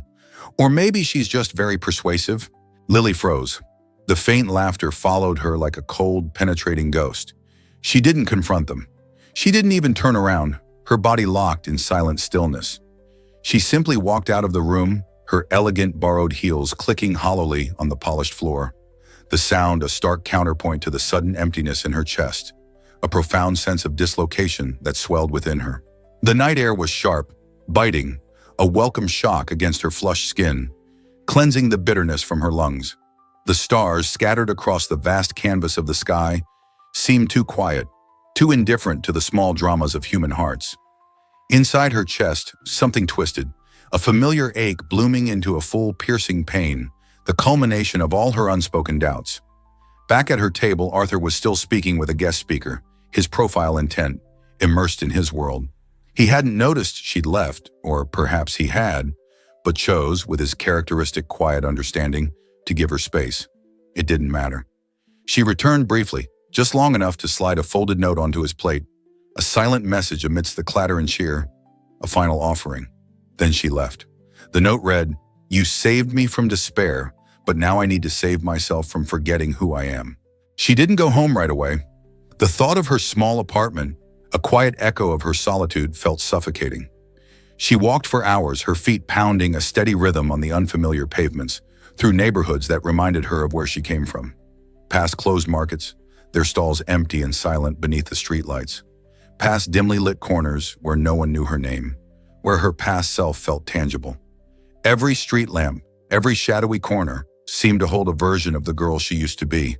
A: Or maybe she's just very persuasive? Lily froze. The faint laughter followed her like a cold, penetrating ghost. She didn't confront them. She didn't even turn around, her body locked in silent stillness. She simply walked out of the room, her elegant borrowed heels clicking hollowly on the polished floor. The sound a stark counterpoint to the sudden emptiness in her chest, a profound sense of dislocation that swelled within her. The night air was sharp, biting, a welcome shock against her flushed skin, cleansing the bitterness from her lungs. The stars, scattered across the vast canvas of the sky, seemed too quiet, too indifferent to the small dramas of human hearts. Inside her chest, something twisted, a familiar ache blooming into a full, piercing pain, the culmination of all her unspoken doubts. Back at her table, Arthur was still speaking with a guest speaker, his profile intent, immersed in his world. He hadn't noticed she'd left, or perhaps he had, but chose, with his characteristic quiet understanding, to give her space. It didn't matter. She returned briefly, just long enough to slide a folded note onto his plate, a silent message amidst the clatter and cheer, a final offering. Then she left. The note read, "You saved me from despair, but now I need to save myself from forgetting who I am." She didn't go home right away. The thought of her small apartment, a quiet echo of her solitude, felt suffocating. She walked for hours, her feet pounding a steady rhythm on the unfamiliar pavements, through neighborhoods that reminded her of where she came from. Past closed markets, their stalls empty and silent beneath the streetlights. Past dimly lit corners where no one knew her name, where her past self felt tangible. Every street lamp, every shadowy corner, seemed to hold a version of the girl she used to be,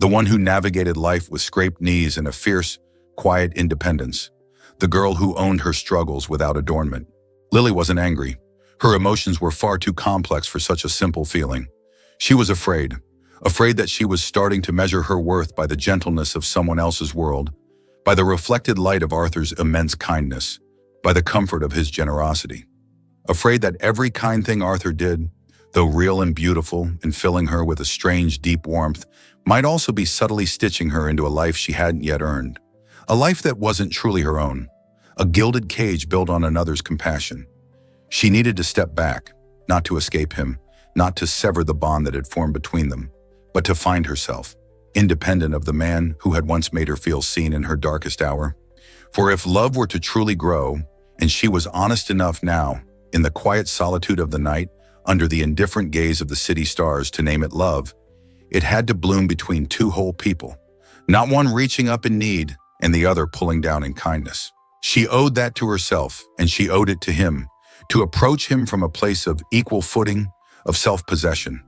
A: the one who navigated life with scraped knees and a fierce, quiet independence, the girl who owned her struggles without adornment. Lily wasn't angry. Her emotions were far too complex for such a simple feeling. She was afraid that she was starting to measure her worth by the gentleness of someone else's world, by the reflected light of Arthur's immense kindness, by the comfort of his generosity. Afraid that every kind thing Arthur did, though real and beautiful and filling her with a strange, deep warmth, might also be subtly stitching her into a life she hadn't yet earned. A life that wasn't truly her own. a gilded cage built on another's compassion. She needed to step back, not to escape him, not to sever the bond that had formed between them, but to find herself, independent of the man who had once made her feel seen in her darkest hour. For if love were to truly grow, and she was honest enough now, in the quiet solitude of the night, under the indifferent gaze of the city stars to name it love, it had to bloom between two whole people, not one reaching up in need and the other pulling down in kindness. She owed that to herself, and she owed it to him, to approach him from a place of equal footing, of self-possession.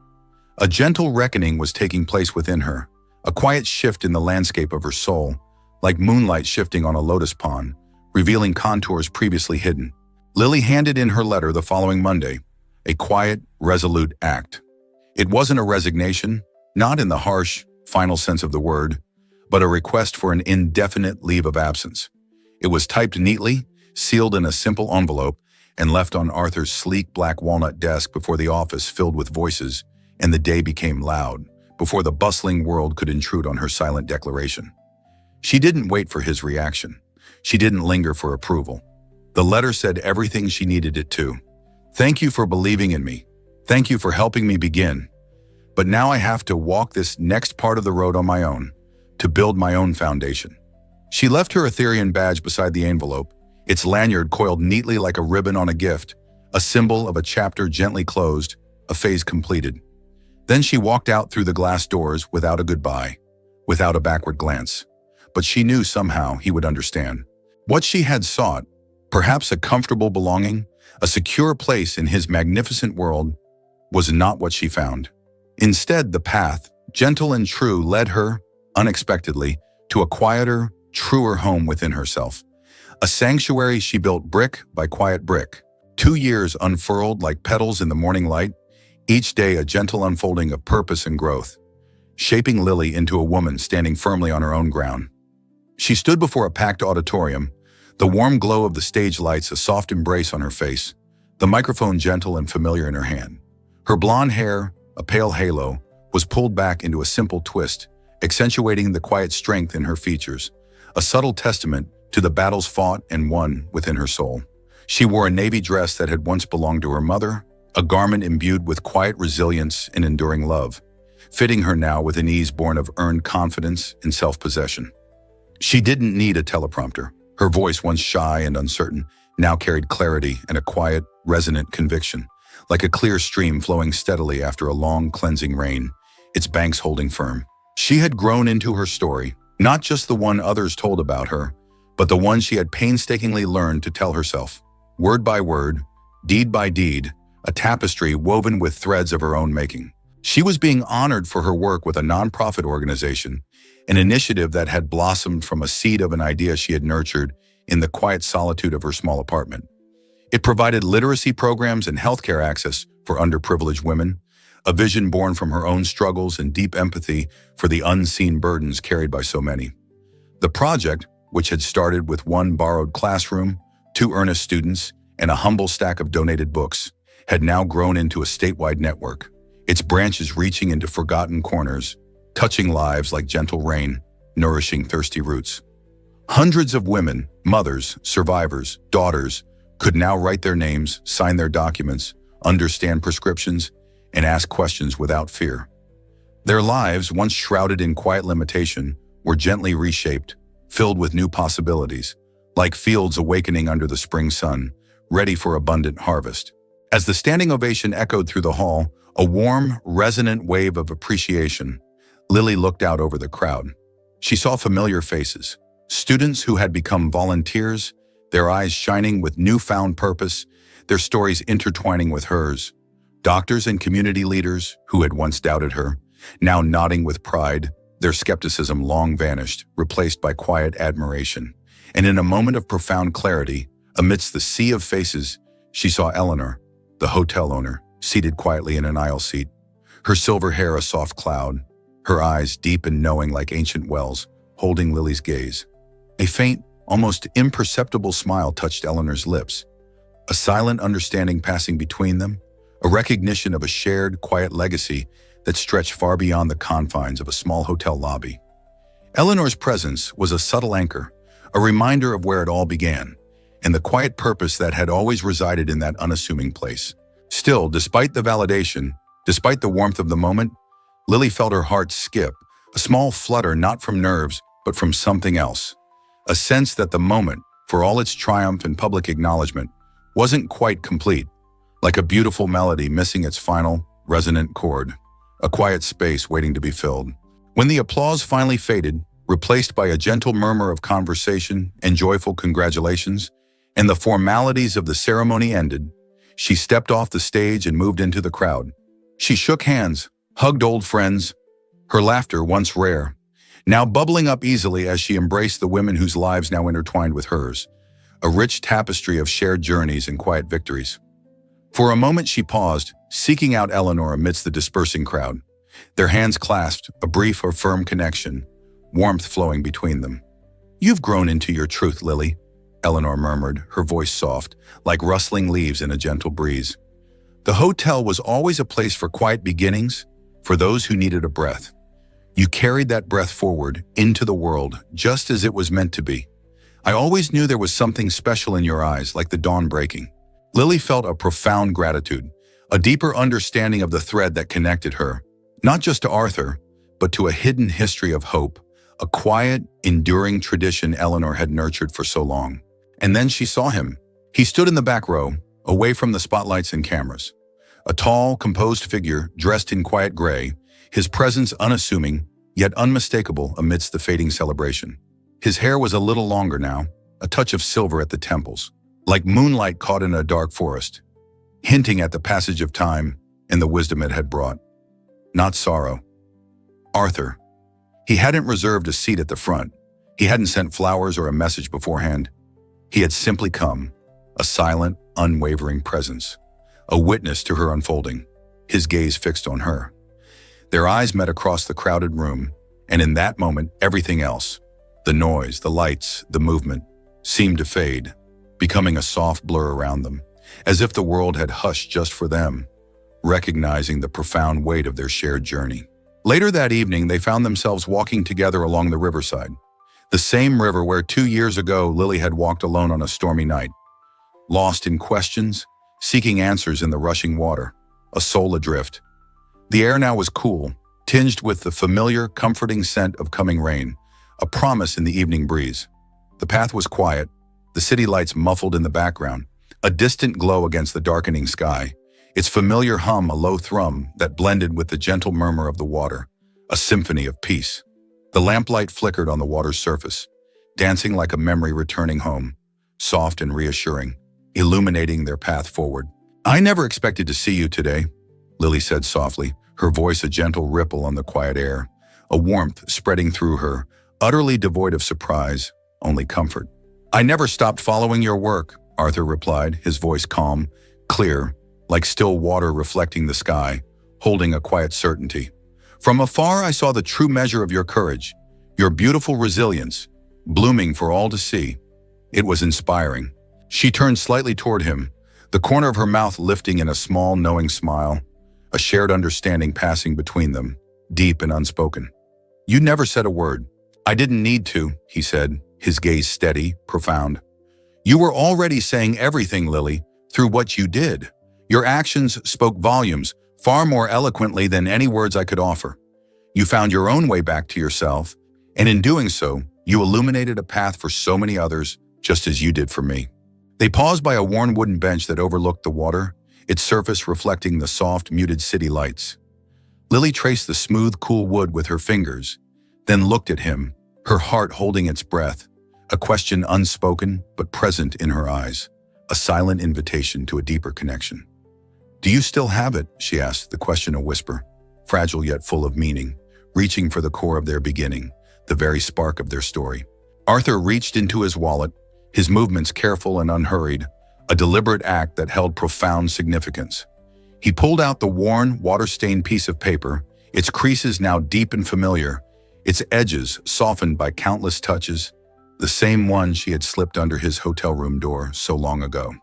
A: A gentle reckoning was taking place within her, a quiet shift in the landscape of her soul, like moonlight shifting on a lotus pond, revealing contours previously hidden. Lily handed in her letter the following Monday, a quiet, resolute act. It wasn't a resignation, not in the harsh, final sense of the word, but a request for an indefinite leave of absence. It was typed neatly, sealed in a simple envelope, and left on Arthur's sleek black walnut desk before the office filled with voices, and the day became loud, before the bustling world could intrude on her silent declaration. She didn't wait for his reaction. She didn't linger for approval. The letter said everything she needed it to. Thank you for believing in me. Thank you for helping me begin. But now I have to walk this next part of the road on my own, to build my own foundation. She left her Ethereum badge beside the envelope, its lanyard coiled neatly like a ribbon on a gift, a symbol of a chapter gently closed, a phase completed. Then she walked out through the glass doors without a goodbye, without a backward glance. But she knew somehow he would understand. What she had sought, perhaps a comfortable belonging, a secure place in his magnificent world, was not what she found. Instead, the path, gentle and true, led her, unexpectedly, to a quieter, truer home within herself. A sanctuary she built brick by quiet brick. 2 years unfurled like petals in the morning light, each day a gentle unfolding of purpose and growth, shaping Lily into a woman standing firmly on her own ground. She stood before a packed auditorium, the warm glow of the stage lights a soft embrace on her face, the microphone gentle and familiar in her hand. Her blonde hair, a pale halo, was pulled back into a simple twist, accentuating the quiet strength in her features, a subtle testament to the battles fought and won within her soul. She wore a navy dress that had once belonged to her mother, a garment imbued with quiet resilience and enduring love, fitting her now with an ease born of earned confidence and self-possession. She didn't need a teleprompter. Her voice, once shy and uncertain, now carried clarity and a quiet, resonant conviction, like a clear stream flowing steadily after a long, cleansing rain, its banks holding firm. She had grown into her story, not just the one others told about her, but the one she had painstakingly learned to tell herself, word by word, deed by deed, a tapestry woven with threads of her own making. She was being honored for her work with a nonprofit organization, an initiative that had blossomed from a seed of an idea she had nurtured in the quiet solitude of her small apartment. It provided literacy programs and healthcare access for underprivileged women, a vision born from her own struggles and deep empathy for the unseen burdens carried by so many. The project, which had started with one borrowed classroom, 2 earnest students, and a humble stack of donated books, had now grown into a statewide network, its branches reaching into forgotten corners, touching lives like gentle rain, nourishing thirsty roots. Hundreds of women, mothers, survivors, daughters, could now write their names, sign their documents, understand prescriptions, and ask questions without fear. Their lives, once shrouded in quiet limitation, were gently reshaped, filled with new possibilities, like fields awakening under the spring sun, ready for abundant harvest. As the standing ovation echoed through the hall, a warm, resonant wave of appreciation, Lily looked out over the crowd. She saw familiar faces, students who had become volunteers, their eyes shining with newfound purpose, their stories intertwining with hers. Doctors and community leaders who had once doubted her, now nodding with pride, their skepticism long vanished, replaced by quiet admiration. And in a moment of profound clarity, amidst the sea of faces, she saw Eleanor, the hotel owner, seated quietly in an aisle seat, her silver hair a soft cloud, her eyes deep and knowing like ancient wells, holding Lily's gaze. A faint, almost imperceptible smile touched Eleanor's lips, a silent understanding passing between them, a recognition of a shared, quiet legacy that stretched far beyond the confines of a small hotel lobby. Eleanor's presence was a subtle anchor, a reminder of where it all began, and the quiet purpose that had always resided in that unassuming place. Still, despite the validation, despite the warmth of the moment, Lily felt her heart skip, a small flutter not from nerves, but from something else. A sense that the moment, for all its triumph and public acknowledgement, wasn't quite complete, like a beautiful melody missing its final, resonant chord, a quiet space waiting to be filled. When the applause finally faded, replaced by a gentle murmur of conversation and joyful congratulations, and the formalities of the ceremony ended, she stepped off the stage and moved into the crowd. She shook hands, hugged old friends, her laughter once rare, now bubbling up easily as she embraced the women whose lives now intertwined with hers, a rich tapestry of shared journeys and quiet victories. For a moment she paused, seeking out Eleanor amidst the dispersing crowd. Their hands clasped, a brief or firm connection, warmth flowing between them. "You've grown into your truth, Lily," Eleanor murmured, her voice soft, like rustling leaves in a gentle breeze. "The hotel was always a place for quiet beginnings, for those who needed a breath. You carried that breath forward, into the world, just as it was meant to be. I always knew there was something special in your eyes, like the dawn breaking." Lily felt a profound gratitude, a deeper understanding of the thread that connected her, not just to Arthur, but to a hidden history of hope, a quiet, enduring tradition Eleanor had nurtured for so long. And then she saw him. He stood in the back row, away from the spotlights and cameras. A tall, composed figure, dressed in quiet gray, his presence unassuming, yet unmistakable amidst the fading celebration. His hair was a little longer now, a touch of silver at the temples, like moonlight caught in a dark forest, hinting at the passage of time and the wisdom it had brought. Not sorrow. Arthur. He hadn't reserved a seat at the front. He hadn't sent flowers or a message beforehand. He had simply come, a silent, unwavering presence, a witness to her unfolding, his gaze fixed on her. Their eyes met across the crowded room, and in that moment, everything else, the noise, the lights, the movement, seemed to fade, becoming a soft blur around them, as if the world had hushed just for them, recognizing the profound weight of their shared journey. Later that evening, they found themselves walking together along the Riverside, the same river where 2 years ago Lily had walked alone on a stormy night, lost in questions, seeking answers in the rushing water, a soul adrift. The air now was cool, tinged with the familiar, comforting scent of coming rain, a promise in the evening breeze. The path was quiet, the city lights muffled in the background, a distant glow against the darkening sky, its familiar hum a low thrum that blended with the gentle murmur of the water, a symphony of peace. The lamplight flickered on the water's surface, dancing like a memory returning home, soft and reassuring, illuminating their path forward. "I never expected to see you today," Lily said softly, her voice a gentle ripple on the quiet air, a warmth spreading through her, utterly devoid of surprise, only comfort. "I never stopped following your work," Arthur replied, his voice calm, clear, like still water reflecting the sky, holding a quiet certainty. "From afar I saw the true measure of your courage, your beautiful resilience, blooming for all to see. It was inspiring." She turned slightly toward him, the corner of her mouth lifting in a small, knowing smile, a shared understanding passing between them, deep and unspoken. "You never said a word." "I didn't need to," he said, his gaze steady, profound. "You were already saying everything, Lily, through what you did. Your actions spoke volumes, far more eloquently than any words I could offer. You found your own way back to yourself, and in doing so, you illuminated a path for so many others, just as you did for me." They paused by a worn wooden bench that overlooked the water, its surface reflecting the soft, muted city lights. Lily traced the smooth, cool wood with her fingers, then looked at him, her heart holding its breath, a question unspoken but present in her eyes, a silent invitation to a deeper connection. "Do you still have it?" she asked, the question a whisper, fragile yet full of meaning, reaching for the core of their beginning, the very spark of their story. Arthur reached into his wallet, his movements careful and unhurried, a deliberate act that held profound significance. He pulled out the worn, water-stained piece of paper, its creases now deep and familiar, its edges softened by countless touches, the same one she had slipped under his hotel room door so long ago.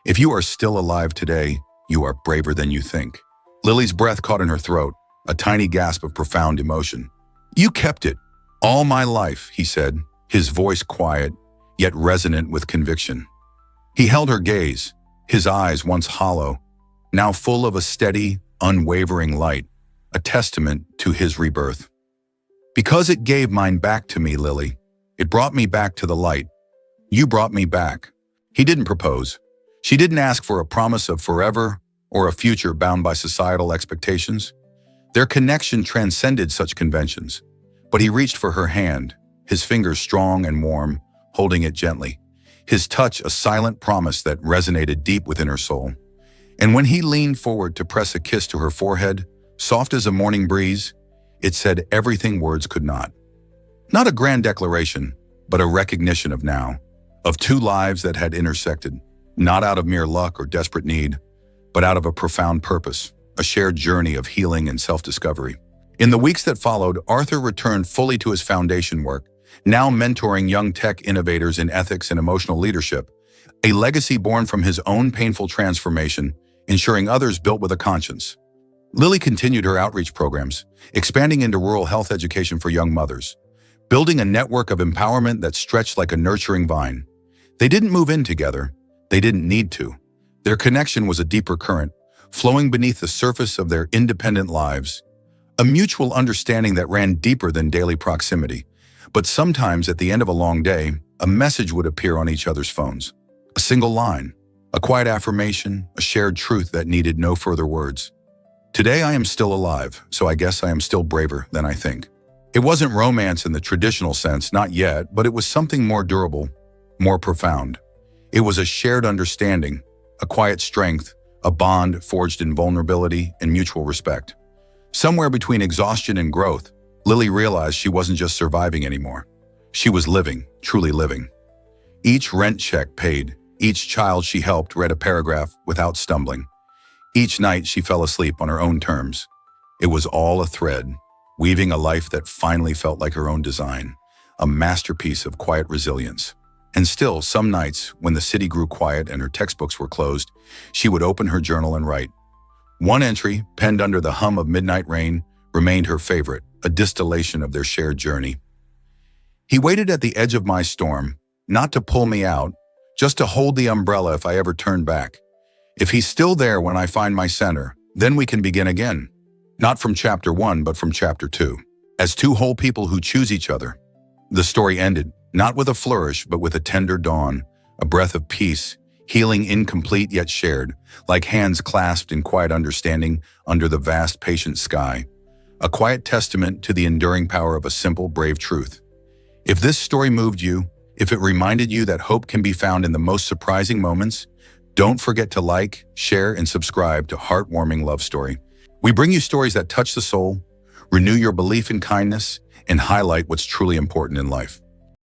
A: "If you are still alive today, you are braver than you think." Lily's breath caught in her throat, a tiny gasp of profound emotion. "You kept it. All my life," he said, his voice quiet, yet resonant with conviction. He held her gaze, his eyes once hollow, now full of a steady, unwavering light, a testament to his rebirth. Because it gave mine back to me, Lily. It brought me back to the light. You brought me back. He didn't propose. She didn't ask for a promise of forever or a future bound by societal expectations. Their connection transcended such conventions. But he reached for her hand, his fingers strong and warm, holding it gently. His touch a silent promise that resonated deep within her soul. And when he leaned forward to press a kiss to her forehead, soft as a morning breeze, it said everything words could not. Not a grand declaration, but a recognition of now, of two lives that had intersected, not out of mere luck or desperate need, but out of a profound purpose, a shared journey of healing and self-discovery. In the weeks that followed, Arthur returned fully to his foundation work, now mentoring young tech innovators in ethics and emotional leadership, a legacy born from his own painful transformation, ensuring others built with a conscience. Lily continued her outreach programs, expanding into rural health education for young mothers, building a network of empowerment that stretched like a nurturing vine. They didn't move in together. They didn't need to. Their connection was a deeper current, flowing beneath the surface of their independent lives, a mutual understanding that ran deeper than daily proximity. But sometimes at the end of a long day, a message would appear on each other's phones. A single line, a quiet affirmation, a shared truth that needed no further words. Today I am still alive, so I guess I am still braver than I think. It wasn't romance in the traditional sense, not yet, but it was something more durable, more profound. It was a shared understanding, a quiet strength, a bond forged in vulnerability and mutual respect. Somewhere between exhaustion and growth, Lily realized she wasn't just surviving anymore. She was living, truly living. Each rent check paid, each child she helped read a paragraph without stumbling. Each night she fell asleep on her own terms. It was all a thread, weaving a life that finally felt like her own design, a masterpiece of quiet resilience. And still, some nights, when the city grew quiet and her textbooks were closed, she would open her journal and write. One entry, penned under the hum of midnight rain, remained her favorite, a distillation of their shared journey. He waited at the edge of my storm, not to pull me out, just to hold the umbrella if I ever turned back. If he's still there when I find my center, then we can begin again. Not from chapter 1, but from chapter 2. As two whole people who choose each other. The story ended, not with a flourish, but with a tender dawn, a breath of peace, healing incomplete yet shared, like hands clasped in quiet understanding under the vast, patient sky. A quiet testament to the enduring power of a simple, brave truth. If this story moved you, if it reminded you that hope can be found in the most surprising moments, don't forget to like, share, and subscribe to Heartwarming Love Story. We bring you stories that touch the soul, renew your belief in kindness, and highlight what's truly important in life.